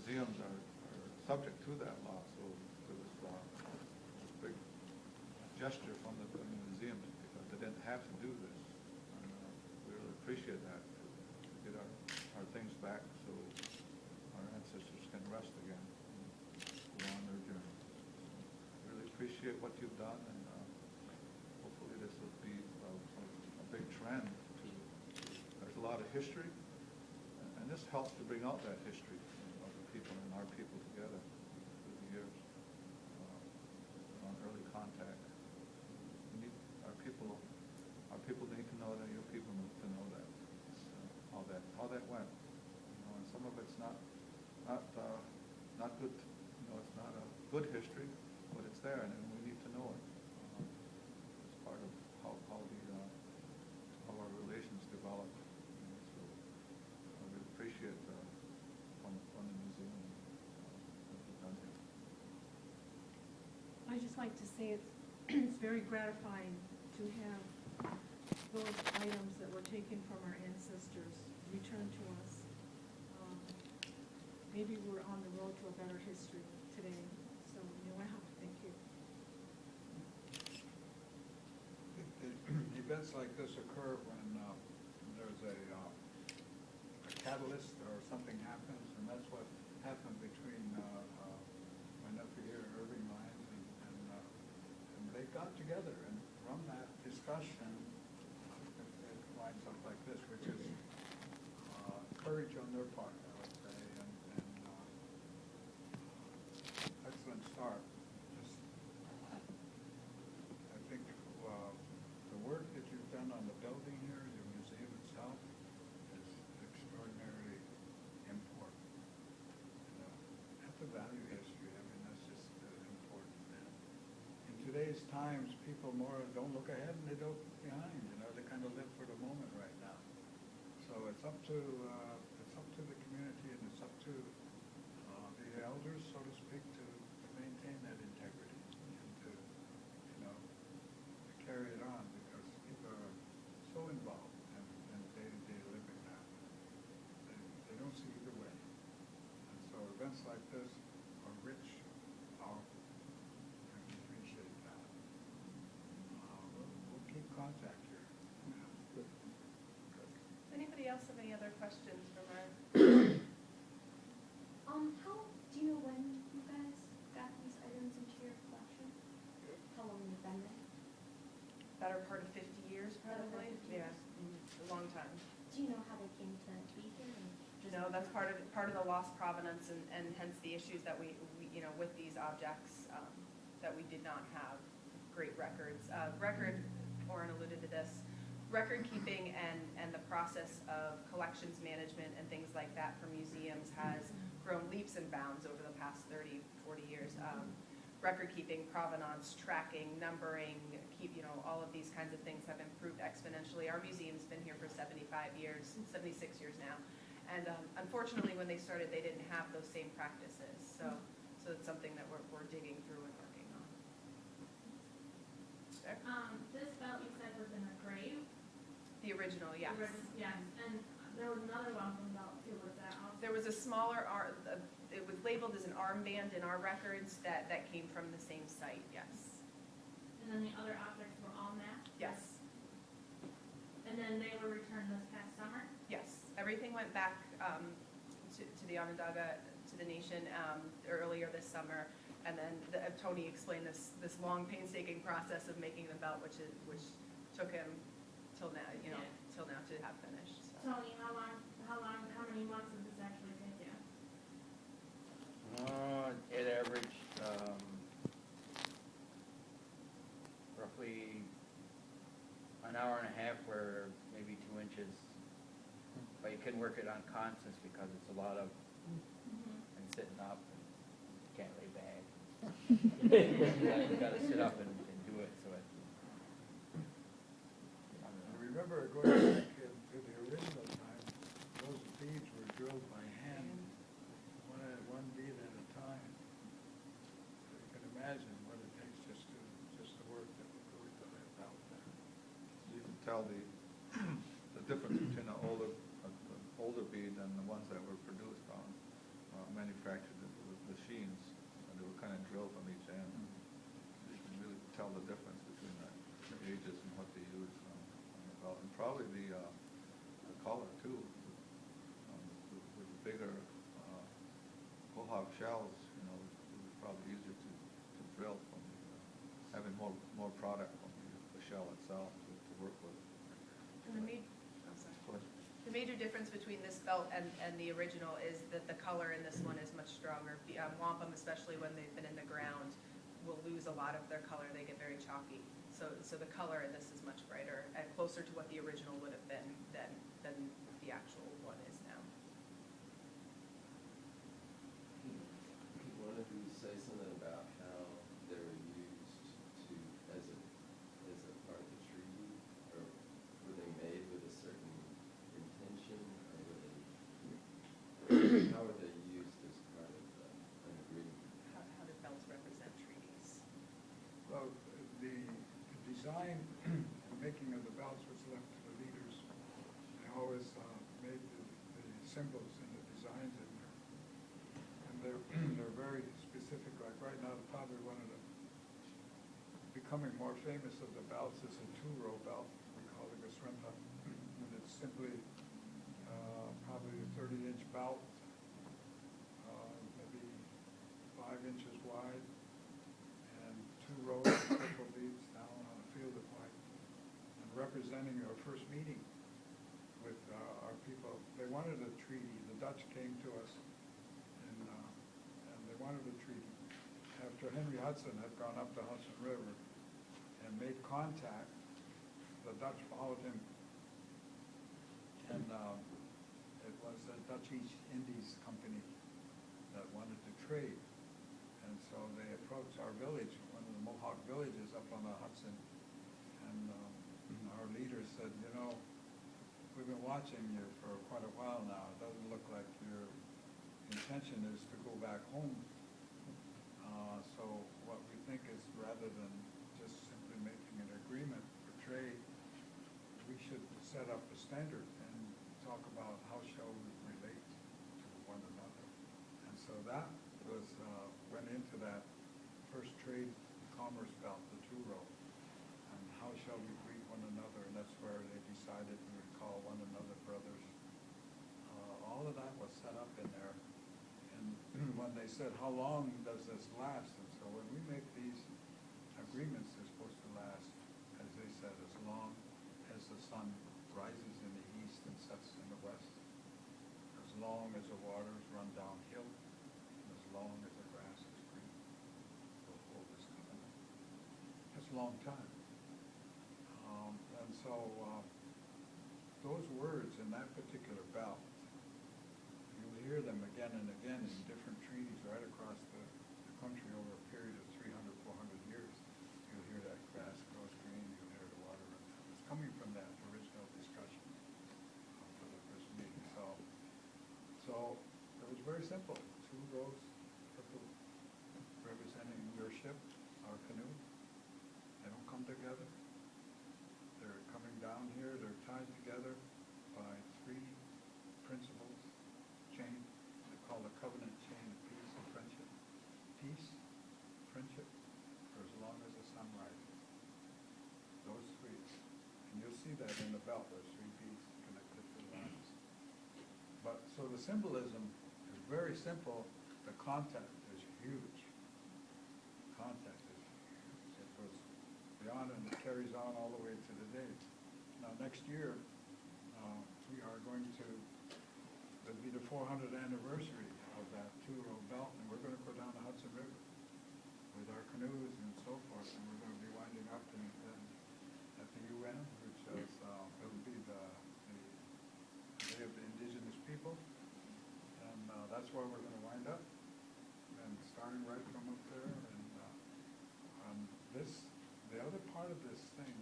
museums are subject to that law, so it was a big gesture from the museums because they didn't have to do this. And, we really appreciate that, to get our things back so our ancestors can rest again and go on their journey. So, really appreciate what you've done, and hopefully this will be a big trend. There's a lot of history, and this helps to bring out that history of the people and our people together through the years on early contact. Our people need to know that, your people need to know that, how that went. And some of it's not good. It's not a good history, but it's there, and we need to know it. It's part of how our relations develop. So I really appreciate from the museum what you've done here. I just like to say it's very gratifying to have those items that were taken from our ancestors returned to us. Maybe we're on the road to a better history today, so I have to thank you. Events like this occur when there's a catalyst or something happens, and that's what happened between my nephew here, Irving Lyons, and they got together, and from that discussion, it winds up like this, which is courage on their part, I would say, and excellent start. Just, I think the work that you've done on the building here, the museum itself, is extraordinarily important. You have to value history. I mean, that's just important. And in today's times, people more don't look ahead and they don't look behind. They kind of live for the moment right now. So it's up to the community, and it's up to the elders, so to speak, to maintain that integrity and to carry it on, because people are so involved in day-to-day living now. They don't see either way. And so events like this are rich, powerful, and we appreciate that. We'll keep contact here. Good. Does anybody else have any other questions from our? How do you know when you guys got these items into your collection? How long you've been there? Better part of 50 years, probably. 50 years. Yeah, a long time. Do you know how they came to be here? No, that's part of the lost provenance, and hence the issues that we with these objects, that we did not have great records. Oren alluded to this. Record keeping and the process of collections management and things like that for museums has grown leaps and bounds over the past 30, 40 years. Record keeping, provenance, tracking, numbering, all of these kinds of things have improved exponentially. Our museum's been here for 76 years now. And unfortunately, when they started, they didn't have those same practices. So it's something that we're digging through and working on. There? This belt you said was in a grave? The original, yes. Yes, and there was another Wampum belt too, was that also? There was a smaller, it was labeled as an armband in our records that came from the same site, yes. And then the other objects were all matched? Yes, And then they were returned this past summer? yes. Everything went back to the Onondaga, to the nation earlier this summer. And then Tony explained this long, painstaking process of making the belt, which took him till now, till now to have finished. So. Tony, how many months did this actually take you? It averaged roughly an hour and a half, or maybe 2 inches. But you can work it on constants because it's a lot of and sitting up, and you can't lay back. You got to sit up and do it. So it. I remember going back to the original time, those beads were drilled by hand, one bead at a time. So you can imagine what it takes just to work that out there. You can tell the difference between an older bead and the ones that were produced on manufactured shells, you know, it was probably easier to drill from the, having more product from the shell itself to work with. And I'm sorry. Go ahead. The major difference between this belt and the original is that the color in this one is much stronger. The wampum, especially when they've been in the ground, will lose a lot of their color. They get very chalky. So the color in this is much brighter and closer to what the original would have been than the actual one is now. One of you say something about how they were used to as a part of the treaty, or were they made with a certain intention, or were they how were they used as part of an agreement? How did belts represent treaties? Well, the design and making of the belts was left to the leaders. They always made the symbols and the designs in there. And they're very specific. Like right now, probably one of the becoming more famous of the belts is a 2-row belt. We call it a shrimpa. And it's simply probably a 30-inch belt, maybe 5 inches wide, and 2 rows of purple beads down on a field of white. And representing our first meeting with our people, they wanted a treaty. The Dutch came to us and they wanted a treaty. After Henry Hudson had gone up the Hudson River and made contact, the Dutch followed him, and it was the Dutch East Indies Company that wanted to trade. And so they approached our village, one of the Mohawk villages up on the Hudson, and our leader said, you know, we've been watching you for quite a while now. It doesn't look like your intention is to go back home. So what we think is, rather than just simply making an agreement for trade, we should set up a standard and talk about how shall we relate to one another. And so that was went into that first trade commerce belt, the 2-row. And how shall we greet one another? And that's where they decided we would call one another brothers. All of that was set up in there. And when they said, how long does this last? And so when we make these agreements, they're supposed to last, as they said, as long as the sun rises in the east and sets in the west, as long as the waters run downhill, and as long as the grass is green. We'll hold this covenant. That's a long time. And so those words in that particular belt, you'll hear them again and again in different treaties right across the country over a period of 300, 400 years. You'll hear that grass grows green, you'll hear the water run down. It's coming from that original discussion for the first meeting. So it was very simple. 2 rows representing your ship, our canoe. They don't come together. They're coming down here. They're tied together by 3 principles. Chain, they call the covenant chain of peace and friendship. Peace, friendship, for as long as the sun rises. Those 3. And you'll see that in the belt. There's 3 beads connected to the lines. But so the symbolism is very simple. The contact is huge. Contact is huge. It goes beyond and it carries on all the way to today. Now next year, we are going to it'll be the 400th anniversary of that 2-row belt, and we're going to go down the Hudson River with our canoes and so forth, and we're going to be winding up at the UN, which is it'll be the Day of the Indigenous People, and that's where we're going to wind up, and starting right from up there, and the other part of this thing